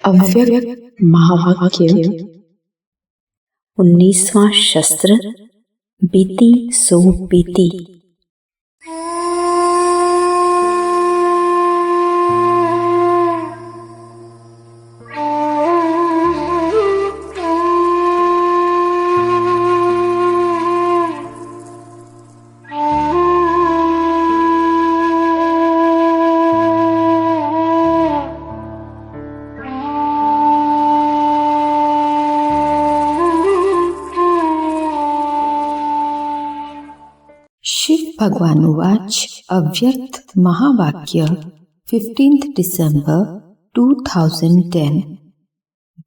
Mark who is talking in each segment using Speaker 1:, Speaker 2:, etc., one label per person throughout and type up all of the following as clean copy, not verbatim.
Speaker 1: अव्यक्त महावाक्य। 19वां शस्त्र, बीती सो बीती। शिव भगवान उवाच। अव्यक्त महावाक्य 15 डिसेंबर 2010।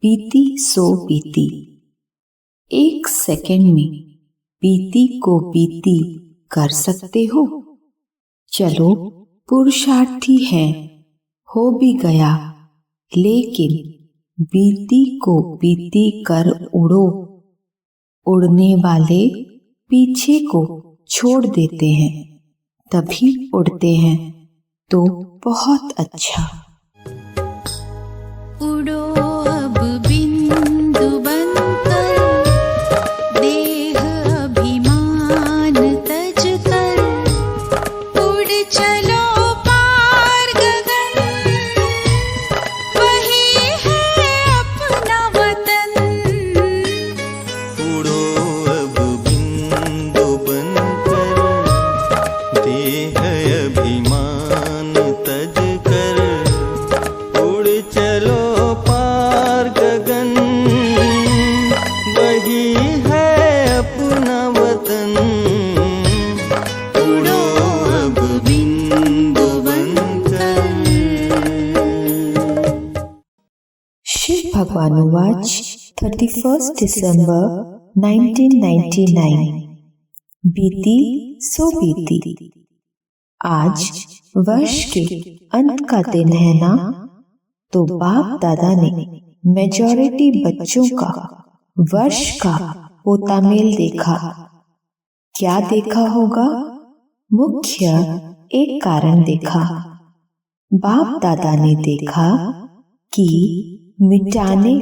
Speaker 1: बीती सो बीती। एक सेकंड में बीती को बीती कर सकते हो? चलो पुरुषार्थी हैं, हो भी गया, लेकिन बीती को बीती कर उड़ो। उड़ने वाले पीछे को छोड़ देते हैं, तभी उड़ते हैं, तो बहुत अच्छा।
Speaker 2: उड़ो अब बिंदु बनकर, देह अभिमान तज कर, उड़ चलो पार गगन, वही है अपना वतन।
Speaker 3: उड़ो अब बिंदु बनकर, देह अभिमान तज कर, उड़ चलो पार गगन, वही है अपना वतन। उड़ो अब बिंदु बनकर।
Speaker 1: शिव भगवान उवाच। 31 दिसंबर 1999। बीती सो बीती। आज वर्ष के अंत का दिन है ना, तो बाप दादा ने मेजॉरिटी बच्चों का वर्ष का होता मेल देखा। क्या देखा होगा? मुख्य एक कारण देखा। बाप दादा ने देखा कि मिटाने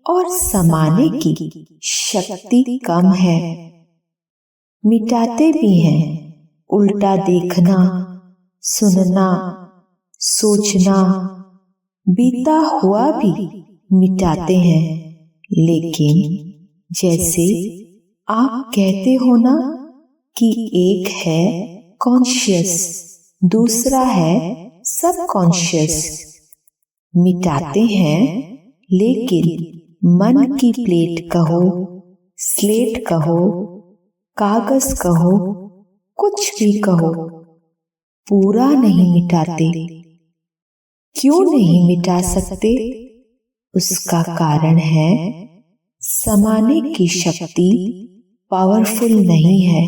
Speaker 1: और समाने की शक्ति कम है। मिटाते भी हैं, उल्टा देखना, सुनना, सोचना, बीता हुआ भी मिटाते हैं। लेकिन जैसे आप कहते हो ना कि एक है कॉन्शियस, दूसरा है सब कॉन्शियस। मिटाते हैं, लेकिन मन की प्लेट कहो, स्लेट कहो, कागज कहो, कुछ भी कहो, पूरा नहीं मिटाते। क्यों नहीं मिटा सकते? उसका कारण है समाने की शक्ति पावरफुल नहीं है।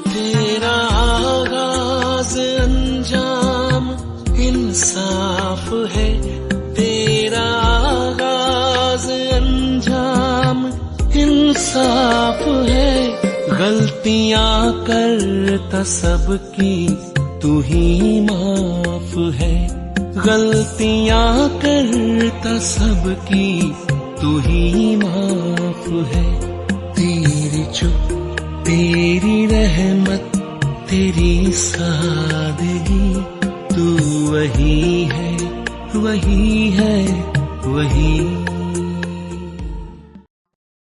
Speaker 4: तेरा आगाज अंजाम इंसाफ है, तेरा आगाज अंजाम इंसाफ है। गलतियां करता सबकी तू ही माफ है, गलतियां करता सबकी तू ही माफ है। तेरी चुप, तेरी रहमत, तेरी सादगी, तू वही है, वही है, वही।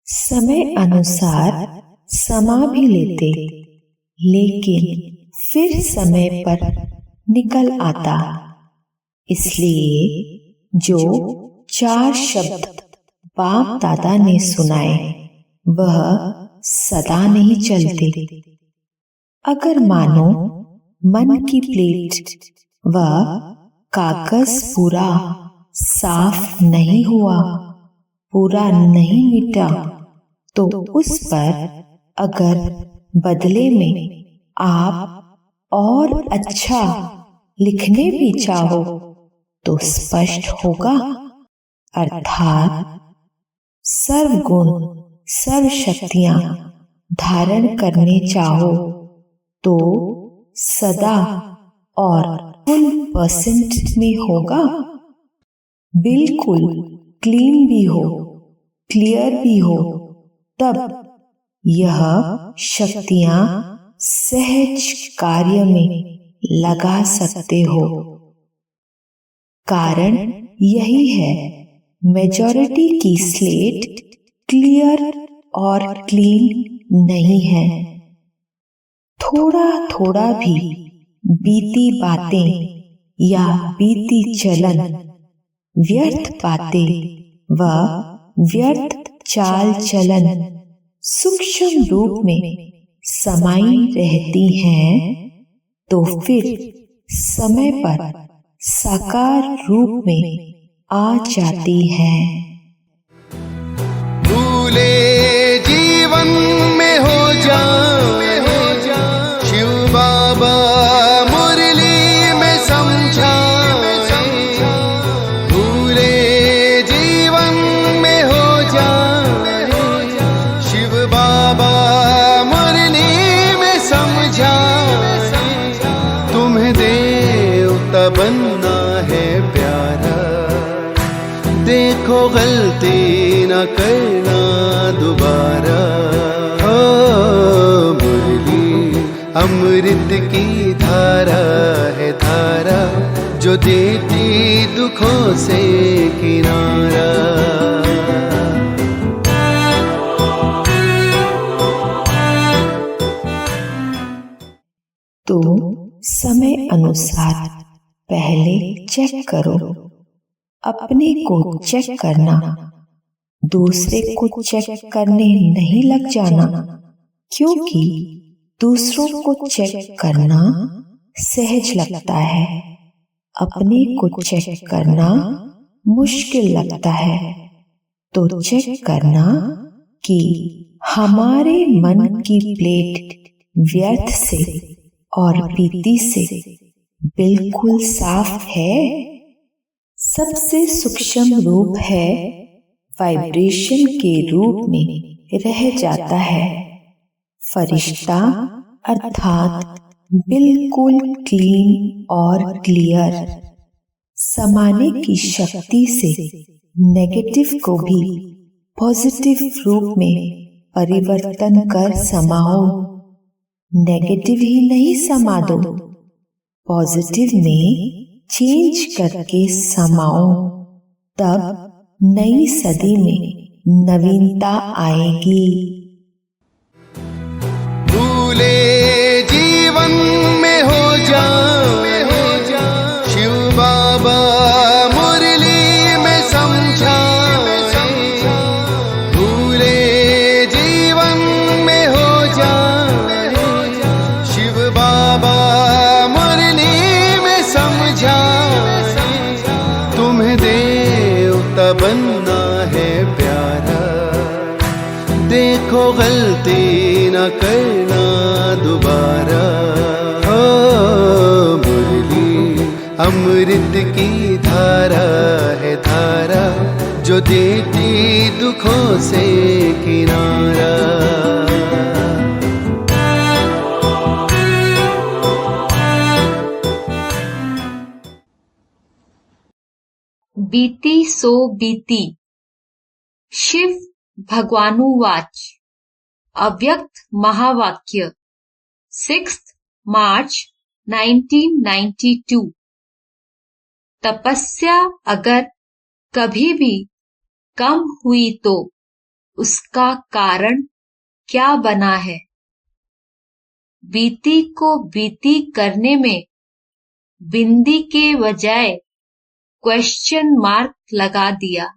Speaker 1: समय अनुसार समा भी लेते, लेकिन फिर समय पर निकल आता। इसलिए जो 4 शब्द बाप दादा ने सुनाए, वह सदा नहीं चलते। अगर मानो मन की प्लेट व कागज पूरा साफ नहीं हुआ, पूरा नहीं मिटा, तो उस पर अगर बदले में आप और अच्छा लिखने भी चाहो तो स्पष्ट होगा। अर्थात सर्वगुण सर्व शक्तियां धारण करने चाहो तो सदा और 100% में होगा। बिल्कुल क्लीन भी हो, क्लियर भी हो, तब यह शक्तियां सहज कार्य में लगा सकते हो। कारण यही है, मेजॉरिटी की स्लेट क्लियर और क्लीन नहीं है। थोड़ा थोड़ा भी बीती बातें या बीती चलन, व्यर्थ बातें व व्यर्थ चाल चलन सूक्ष्म रूप में समाई रहती हैं, तो फिर समय पर साकार रूप में आ जाती हैं।
Speaker 3: भूले जीवन में हो जा शिव बाबा मुरली में समझा। भूले जीवन में हो जा शिव बाबा मुरली में समझा। तुम्हें देवता बनना है प्यारा, देखो गलती न करना दोबारा। ओ मुरली अमृत की धारा है धारा, जो देती दुखों से किनारा।
Speaker 1: तो समय अनुसार पहले चेक करो, अपने को चेक करना, दूसरे को चेक करने नहीं लग जाना, क्योंकि दूसरों को चेक करना सहज लगता है, अपने को चेक करना मुश्किल लगता है। तो चेक करना कि हमारे मन की प्लेट व्यर्थ से और प्रीति से बिल्कुल साफ है। सबसे सूक्ष्म रूप है, वाइब्रेशन के रूप में रह जाता है। फरिश्ता अर्थात बिल्कुल क्लीन और क्लियर। समाने की शक्ति से नेगेटिव को भी पॉजिटिव रूप में परिवर्तन कर समाओ। नेगेटिव ही नहीं समा दो, पॉजिटिव में चेंज करके समाओ, तब नई सदी में नवीनता आएगी।
Speaker 3: भूले जीवन में हो जा शिव बाबा मुरली में समझा। भूले जीवन में हो जा शिव बाबा मुरली में समझा। तुम्हें देवता बनना है प्यारा, देखो गलती न करना दोबारा। ओ मुरली अमृत की धारा है धारा, जो देती दुखों से किनारा।
Speaker 5: बीती सो बीती। शिव भगवानुवाच। अव्यक्त महावाक्य 6 मार्च 1992। तपस्या अगर कभी भी कम हुई तो उसका कारण क्या बना है? बीती को बीती करने में बिंदी के बजाय क्वेश्चन मार्क लगा दिया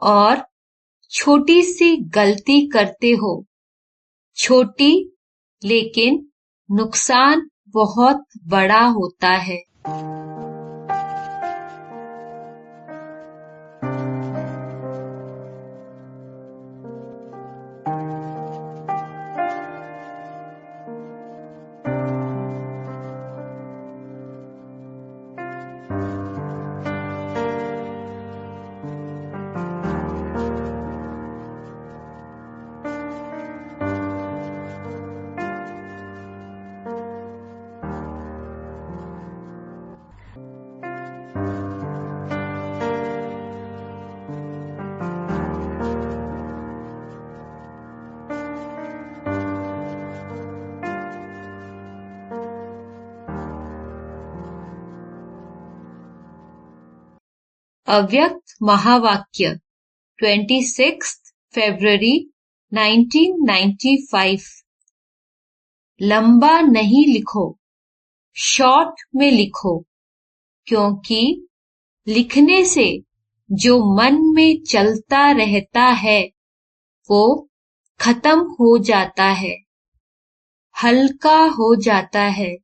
Speaker 5: और छोटी सी गलती करते हो। छोटी लेकिन नुकसान बहुत बड़ा होता है। अव्यक्त महावाक्य 26 फरवरी 1995। लंबा नहीं लिखो, शॉर्ट में लिखो, क्योंकि लिखने से जो मन में चलता रहता है वो खत्म हो जाता है, हल्का हो जाता है।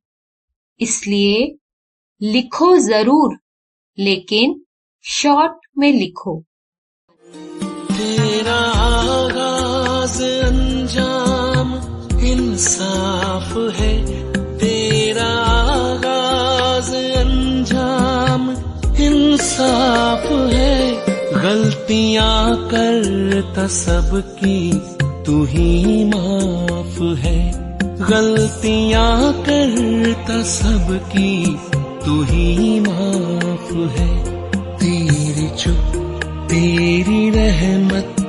Speaker 5: इसलिए लिखो जरूर, लेकिन शॉर्ट में लिखो।
Speaker 4: तेरा आगाज अंजाम इंसाफ है, तेरा आगाज अंजाम इंसाफ है। गलतियां करता सबकी तू ही माफ है, गलतियां करता सबकी तू ही माफ है। तेरी चुप तेरी रहमत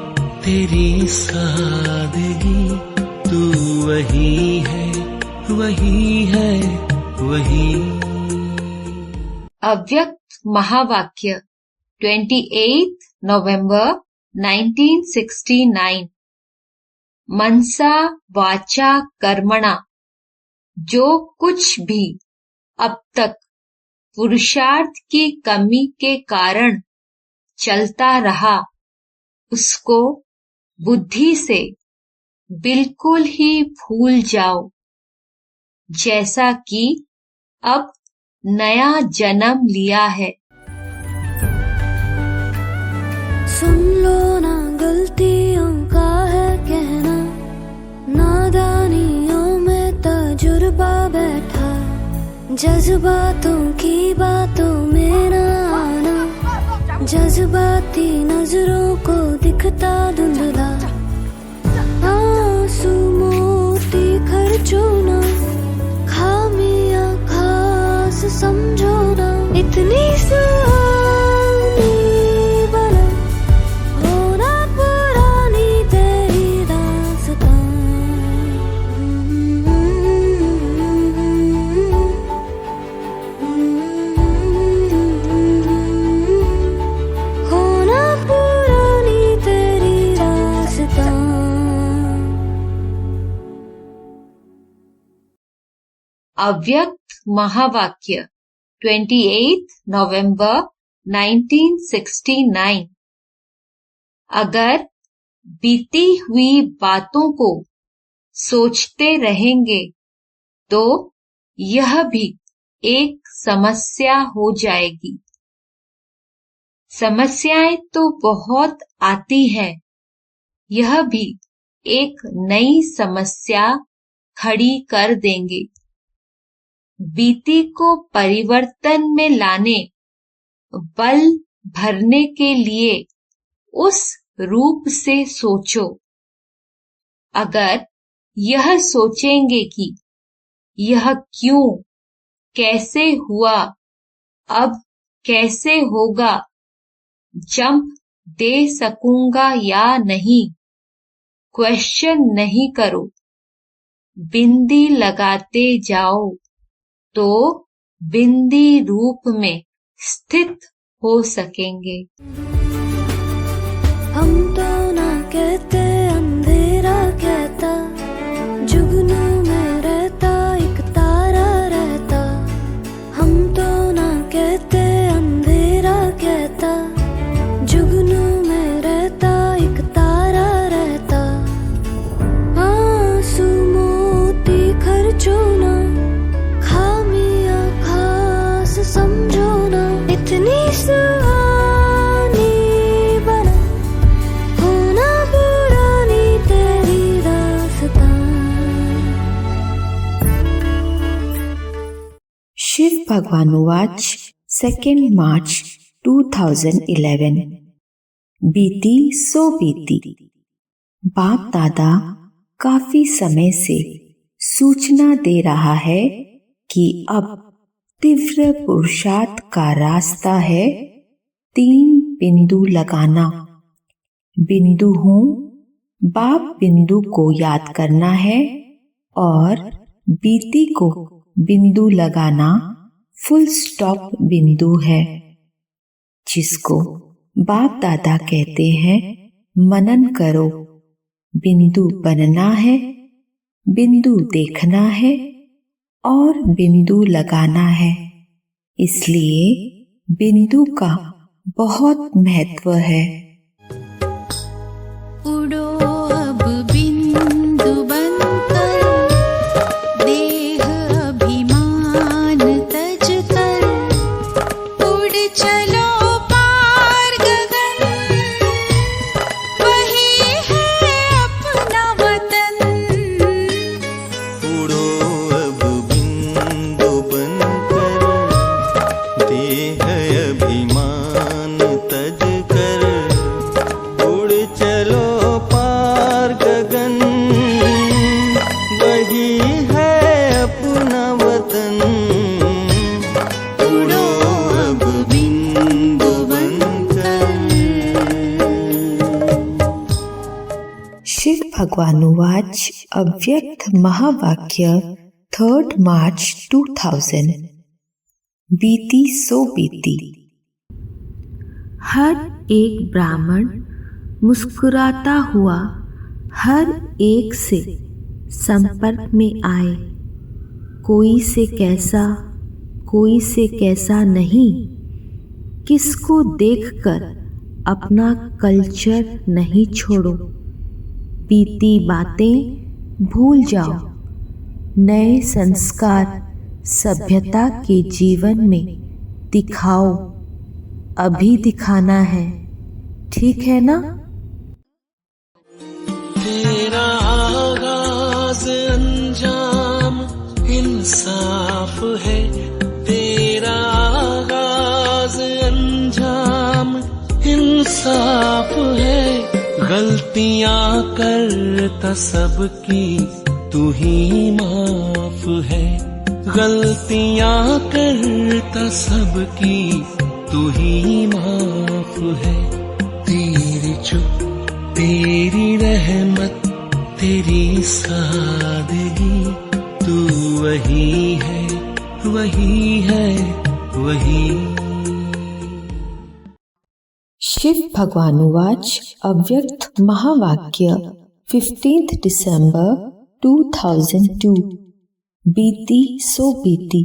Speaker 4: तेरी सादगी, तू वही है वही है वही।
Speaker 5: अव्यक्त महावाक्य 28 नवंबर 1969। मनसा वाचा कर्मणा, जो कुछ भी अब तक पुरुषार्थ की कमी के कारण चलता रहा, उसको बुद्धि से बिल्कुल ही भूल जाओ, जैसा कि अब नया जन्म लिया है।
Speaker 6: सुन लो ना, गलतियों का है कहना, नादानियों में तजुर्बा बैठा, जज्बातों की बातों में ना आना, जज्बाती नजरों को दिखता धुंधला, आंसू मोती खर्चो ना, खामियां खास समझो ना, इतनी सुहानी बना होना पुरानी तेरी दास्तां। होना पुरानी तेरी दास्तां।
Speaker 5: अव्यक्त महावाक्य 28 नवंबर 1969। अगर बीती हुई बातों को सोचते रहेंगे तो यह भी एक समस्या हो जाएगी। समस्याएं तो बहुत आती हैं, यह भी एक नई समस्या खड़ी कर देंगे। बीती को परिवर्तन में लाने, बल भरने के लिए उस रूप से सोचो। अगर यह सोचेंगे कि यह क्यों, कैसे हुआ, अब कैसे होगा, जंप दे सकूंगा या नहीं, क्वेश्चन नहीं करो, बिंदी लगाते जाओ, तो बिंदी रूप में स्थित हो सकेंगे।
Speaker 6: हम तो ना कहते अंधेरा कहता, जुगनू में रहता एक तारा रहता। हम तो ना कहते अंधेरा कहता, जुगनू में रहता एक तारा रहता। आंसू मोती खर्चो ना, खामियां खास समझो ना, इतनी सुहानी बना होना पुरानी तेरी दास्तां।
Speaker 1: शिव भगवानुवाच 2 मार्च 2011। बीती सो बीती। बाप दादा काफी समय से सूचना दे रहा है कि अब तीव्र पुरुषार्थ का रास्ता है 3 बिंदु लगाना। बिंदु हूँ, बाप बिंदु को याद करना है और बीती को बिंदु लगाना फुल स्टॉप बिंदु है। जिसको बाप दादा कहते हैं मनन करो। बिंदु बनना है, बिंदु देखना है और बिंदु लगाना है। इसलिए बिंदु का बहुत महत्व है।
Speaker 2: उड़ो अब बिंदु बनकर, देह अभिमान तज कर, उड़ चलो पार गगन, वही है अपना वतन।
Speaker 7: उड़ो अब बिंदु बनकर, देह अभिमान तज कर, उड़ चलो पार गगन, वही है अपना वतन। उड़ो अब बिंदु बनकर।
Speaker 1: शिव भगवानुवाच अव्यक्त महावाक्य 3 मार्च 2000। बीती सो बीती। हर एक ब्राह्मण मुस्कुराता हुआ हर एक से संपर्क में आए। कोई से कैसा नहीं। किसको देखकर अपना कल्चर नहीं छोड़ो। बीती बातें भूल जाओ। नए संस्कार सभ्यता के जीवन में दिखाओ। अभी दिखाना है, ठीक है ना?
Speaker 4: तेरा आगाज अंजाम इंसाफ है, तेरा आगाज अंजाम इंसाफ है। गलतियां करता सबकी तू ही माफ है, गलतियां करता सबकी तू ही माफ है। तेरी चुप तेरी रहमत तेरी सादगी, तू वही है वही है वही।
Speaker 1: शिव भगवानुवाच अव्यक्त महावाक्य 15 दिसंबर 2002। बीती सो बीती।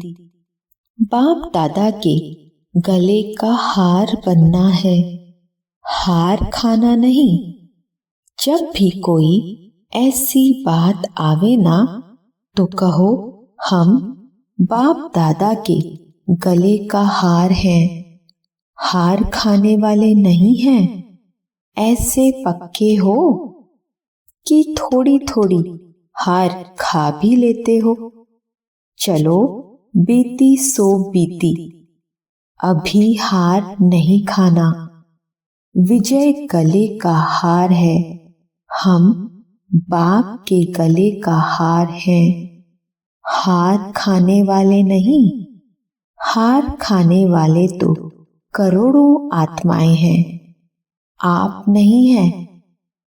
Speaker 1: बाप दादा के गले का हार बनना है, हार खाना नहीं। जब भी कोई ऐसी बात आवे ना तो कहो हम बाप दादा के गले का हार हैं, हार खाने वाले नहीं हैं। ऐसे पक्के हो कि थोड़ी थोड़ी हार खा भी लेते हो। चलो बीती सो बीती, अभी हार नहीं खाना। विजय गले का हार है, हम बाप के गले का हार हैं। हार खाने वाले नहीं, हार खाने वाले तो करोड़ों आत्माएं हैं। आप नहीं हैं,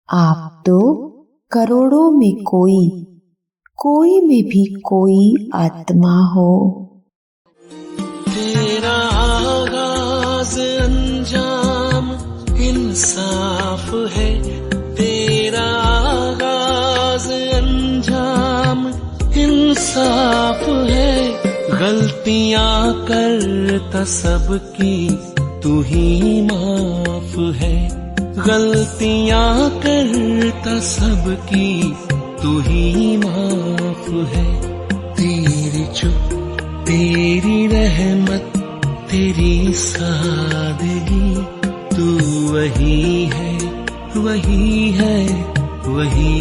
Speaker 1: आप तो करोड़ों में कोई में भी कोई आत्मा हो।
Speaker 4: तेरा आगाज अंजाम इंसाफ है, तेरा आगाज अंजाम इंसाफ है। गलतियां करता सबकी तू ही माफ है, गलतियां करता सबकी तू ही माफ है। तेरी चुप तेरी रहमत तेरी सादगी, तू वही है वही है वही।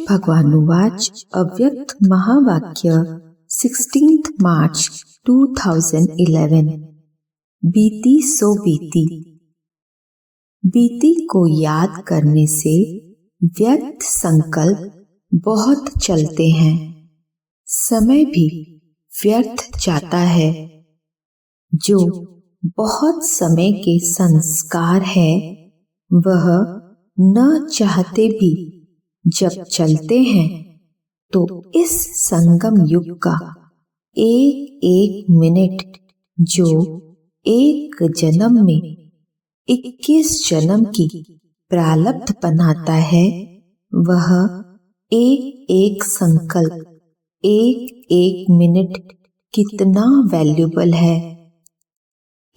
Speaker 1: भगवानुवाच अव्यक्त महावाक्य 16th March 2011। बीती सो बीती। बीती को याद करने से व्यर्थ संकल्प बहुत चलते हैं, समय भी व्यर्थ जाता है। जो बहुत समय के संस्कार है वह न चाहते भी जब चलते हैं तो इस संगम युग का एक एक मिनट जो एक जन्म में 21 जन्म की प्रारब्ध बनाता है, वह एक एक संकल्प, एक एक मिनट कितना वैल्यूबल है।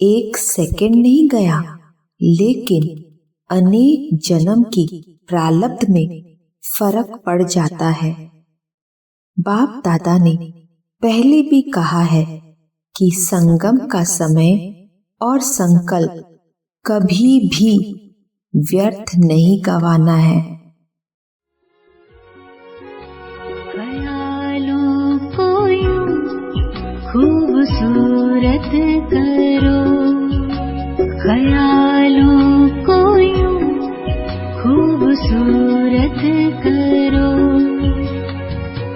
Speaker 1: एक सेकंड नहीं गया, लेकिन अनेक जन्म की प्रारब्ध में फर्क पड़ जाता है। बाप दादा ने पहले भी कहा है कि संगम का समय और संकल्प कभी भी व्यर्थ नहीं गंवाना है।
Speaker 6: ख्यालों को यूं खूबसूरत करो, ख्यालों को यूं खूबसूरत करो,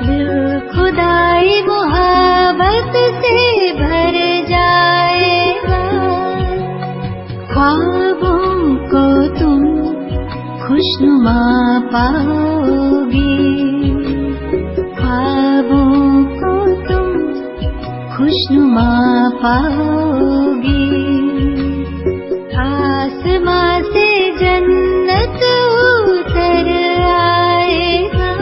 Speaker 6: दिल खुदाई मोहब्बत से भर जाएगा, ख्वाबों को तुम खुशनुमा पाओगे, ख्वाबों को तुम खुशनुमा पाओगे, आसमां से जन्नत उतर आएगा।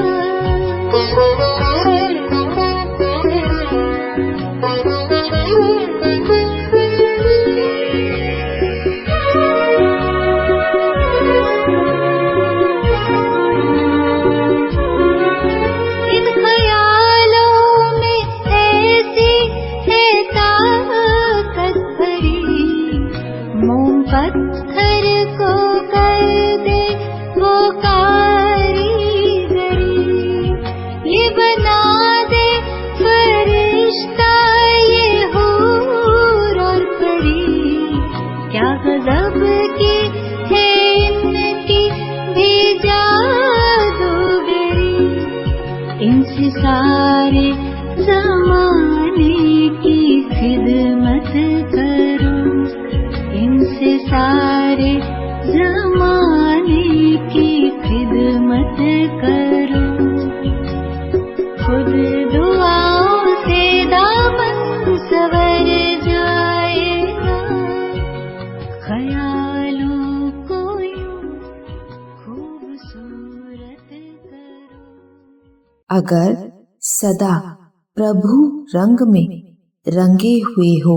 Speaker 6: इन ख्यालों में ऐसी है ताकत भरी, मोम पत्थर को कर दे वो कारीगरी, ये बना दे फरिश्ता ये हूर और परी, क्या गजब की है इनकी भी जादूगरी, इनसे सारे ज़माने की खिदमत करो, इनसे सारे ज़माने की खिदमत करो, खुद दुआओं से दामन संवर जाएगा, ख्यालों को यूं खूबसूरत करो।
Speaker 1: अगर सदा प्रभु रंग में रंगे हुए हो,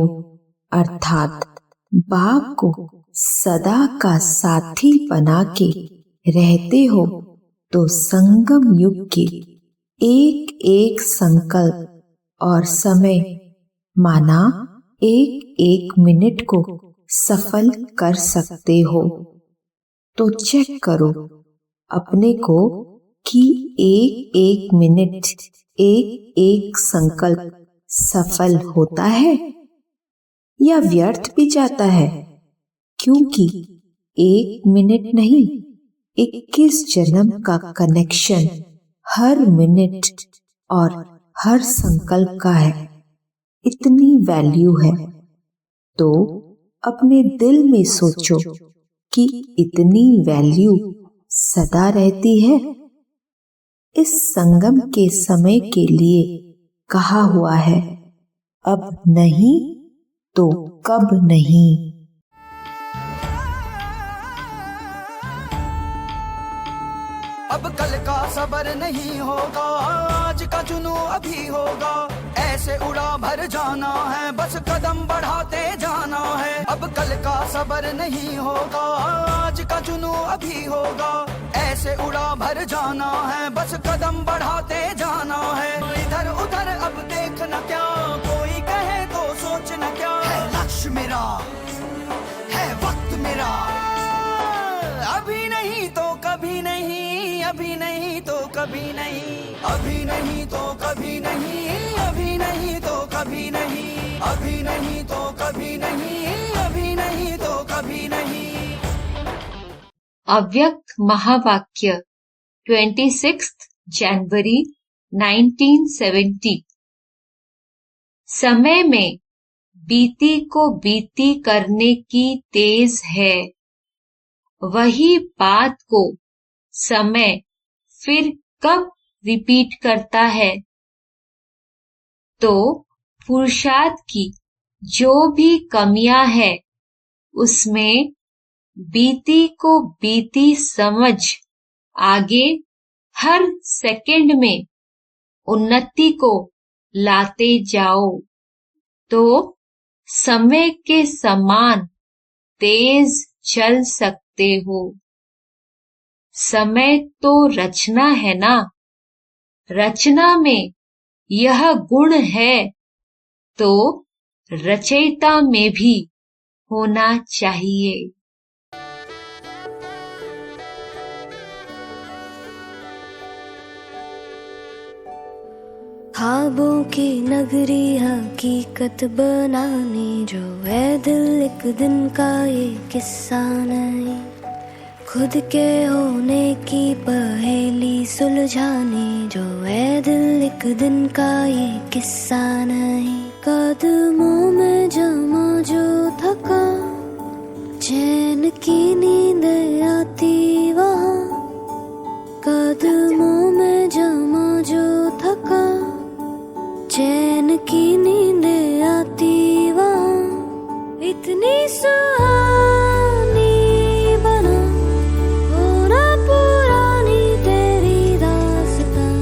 Speaker 1: अर्थात बाप को सदा का साथी बना के रहते हो, तो संगम युग के एक एक संकल्प और समय माना एक एक मिनट को सफल कर सकते हो। तो चेक करो अपने को कि एक एक मिनट, एक एक संकल्प सफल होता है या व्यर्थ भी जाता है, क्योंकि एक मिनट नहीं 21 जन्म का कनेक्शन हर मिनट और हर संकल्प का है। इतनी वैल्यू है तो अपने दिल में सोचो कि इतनी वैल्यू सदा रहती है। इस संगम के समय के लिए कहा हुआ है, अब नहीं तो कब नहीं।
Speaker 3: अब कल का सबर नहीं होगा, आज का जुनू अभी होगा, ऐसे उड़ा भर जाना है, बस कदम बढ़ाते जाना है। अब कल का सबर नहीं होगा, आज का जुनू अभी होगा, ऐसे उड़ा भर जाना है, बस कदम बढ़ाते जाना है। इधर उधर अब देखना क्या, कोई कहे तो सोचना क्या, है लक्ष्य मेरा, है वक्त मेरा, अभी नहीं तो कभी नहीं, अभी नहीं तो कभी नहीं, अभी नहीं तो कभी नहीं, अभी नहीं तो कभी नहीं, अभी नहीं तो कभी नहीं, अभी नहीं तो कभी नहीं।
Speaker 5: अव्यक्त महावाक्य 26 जनवरी 1970। समय में बीती को बीती करने की तेज है, वही बात को समय फिर कब रिपीट करता है। तो पुरुषार्थ की जो भी कमियां है उसमें बीती को बीती समझ आगे हर सेकंड में उन्नति को लाते जाओ तो समय के समान तेज चल सकते हो। समय तो रचना है ना, रचना में यह गुण है तो रचयिता में भी होना चाहिए।
Speaker 6: ख्वाबों की नगरी हकीकत बनाने जो है दिल एक दिन का ये किस्सा नहीं, खुद के होने की पहेली सुलझाने जो है दिल एक दिन का ये किस्सा नहीं। कदमों में जमा जो थका चैन की नींद आती वहाँ, कदमों में जमा जो थका चैन की नींद आती वहाँ, इतनी सुहानी बना होना पुरानी तेरी दास्तां।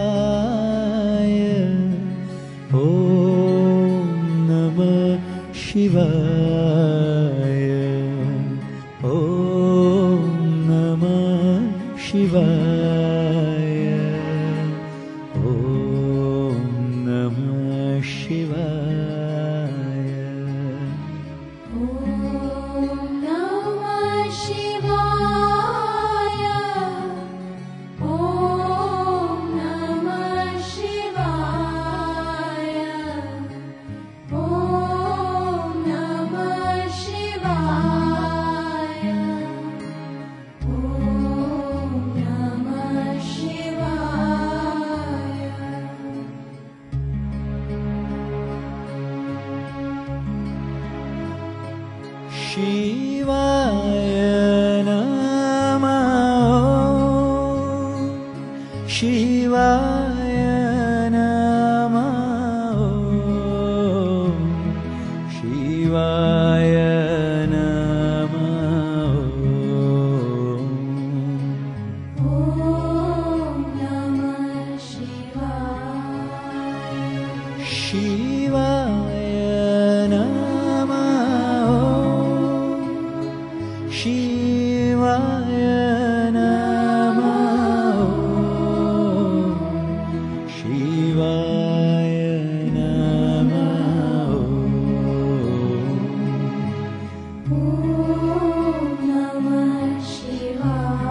Speaker 7: शिवाय ओम नमः शिवाय ओम नमः शिवाय ओम नमः शिवाय
Speaker 6: ओम नमः शिवाय ओम नमः शिवाय ओम नमः शिवाय ओम नमः शिवाय।
Speaker 7: शिवाय नमः शिवाय नमः शिवाय नमः
Speaker 6: ओम नमः शिवाय
Speaker 7: शिवाय नमः शिवाय नमः शिवाय नमः
Speaker 6: ओम नमः शिवाय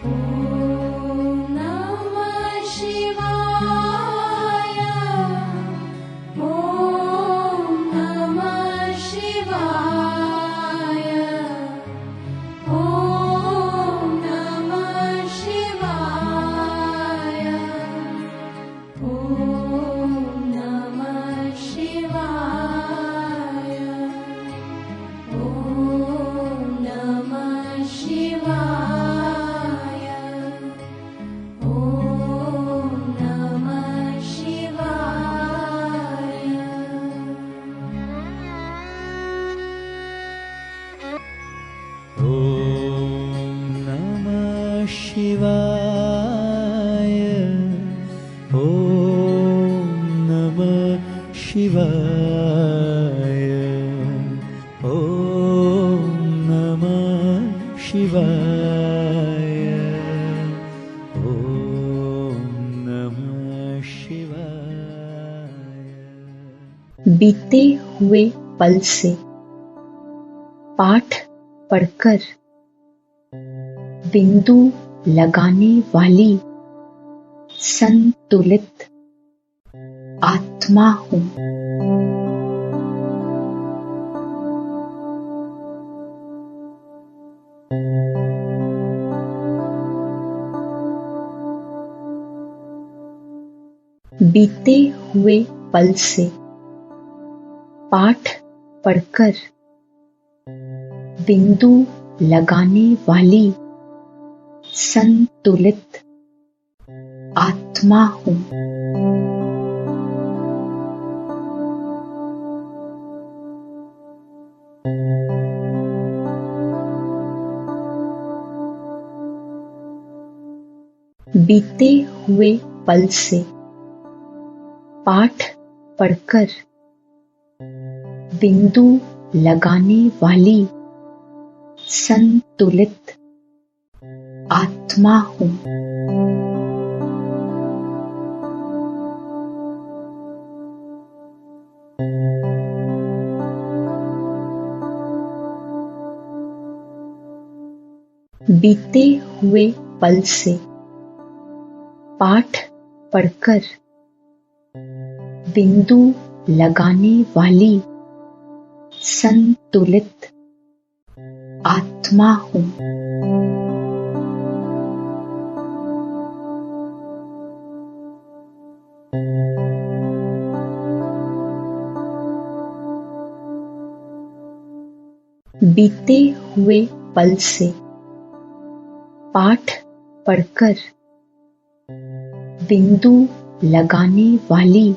Speaker 6: ओम नमः शिवाय ओम नमः
Speaker 7: शिवाय ॐ नमः शिवाय ॐ नमः शिवाय ॐ नमः शिवाय।
Speaker 5: बीते हुए पल से पाठ पढ़कर बिंदु लगाने वाली संतुलित आत्मा हूँ। बीते हुए पल से पाठ पढ़कर बिंदु लगाने वाली संतुलित आत्मा हूँ। बीते हुए पल से पाठ पढ़कर बिंदु लगाने वाली संतुलित आत्मा हूँ। बीते हुए पल से पाठ पढ़कर बिंदु लगाने वाली संतुलित आत्मा हूँ। बीते हुए पल से पाठ पढ़कर बिंदु लगाने वाली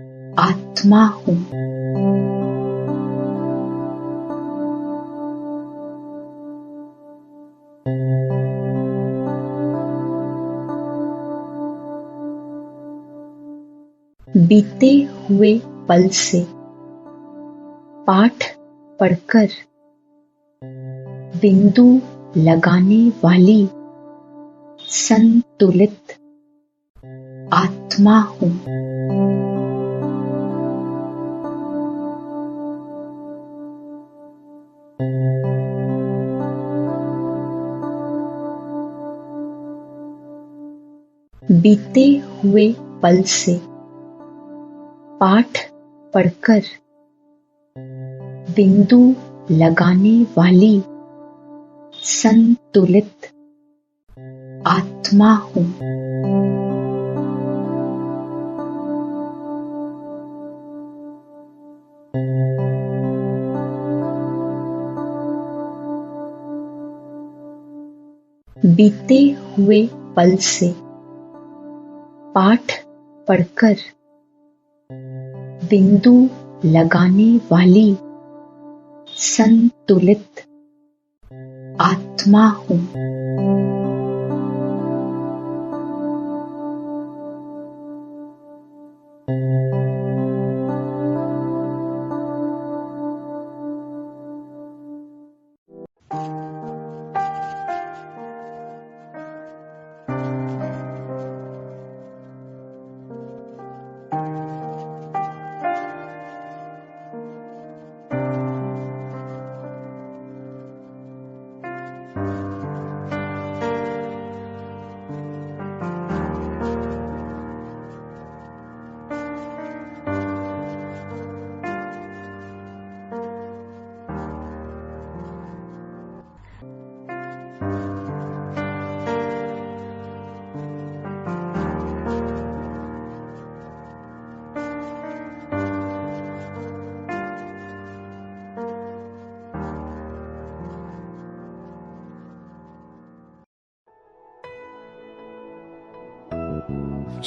Speaker 5: संतुलित आत्मा हूँ। बीते हुए पल से पाठ पढ़कर बिंदु लगाने वाली संतुलित आत्मा हूँ। बीते हुए पल से पाठ पढ़कर बिंदु लगाने वाली संतुलित आत्मा हूँ। बीते हुए पल से पाठ पढ़कर बिंदु लगाने वाली संतुलित आत्मा हूँ।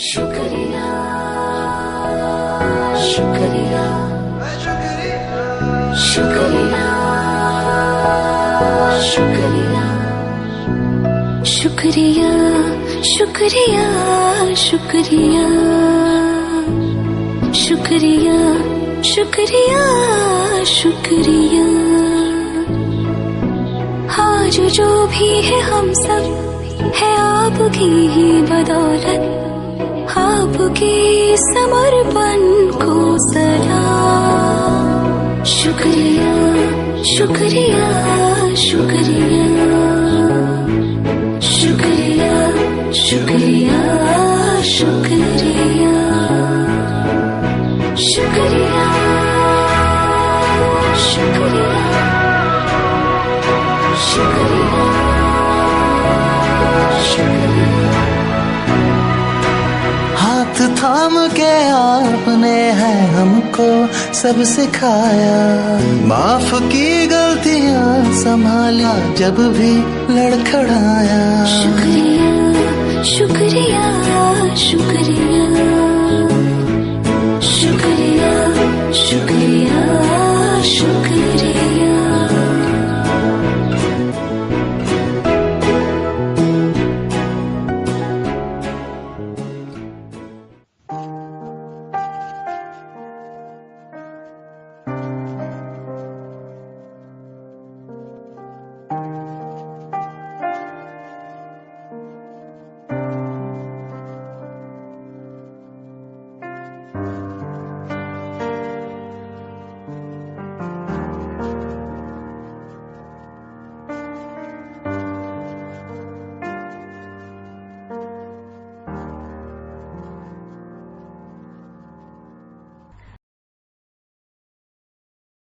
Speaker 2: शुक्रिया शुक्रिया शुक्रिया शुक्रिया
Speaker 6: शुक्रिया शुक्रिया शुक्रिया शुक्रिया शुक्रिया शुक्रिया। आज जो भी है हम सब है आपकी ही बदौलत, आपके समर्पण को सलाम। शुक्रिया शुक्रिया शुक्रिया शुक्रिया शुक्रिया शुक्रिया शुक्रिया शुक्रिया शुक्रिया शुक्रिया।
Speaker 8: हाथ थाम के आपने है हमको सब सिखाया, माफ की गलतियां संभाला जब भी लड़खड़ाया।
Speaker 6: शुक्रिया शुक्रिया शुक्रिया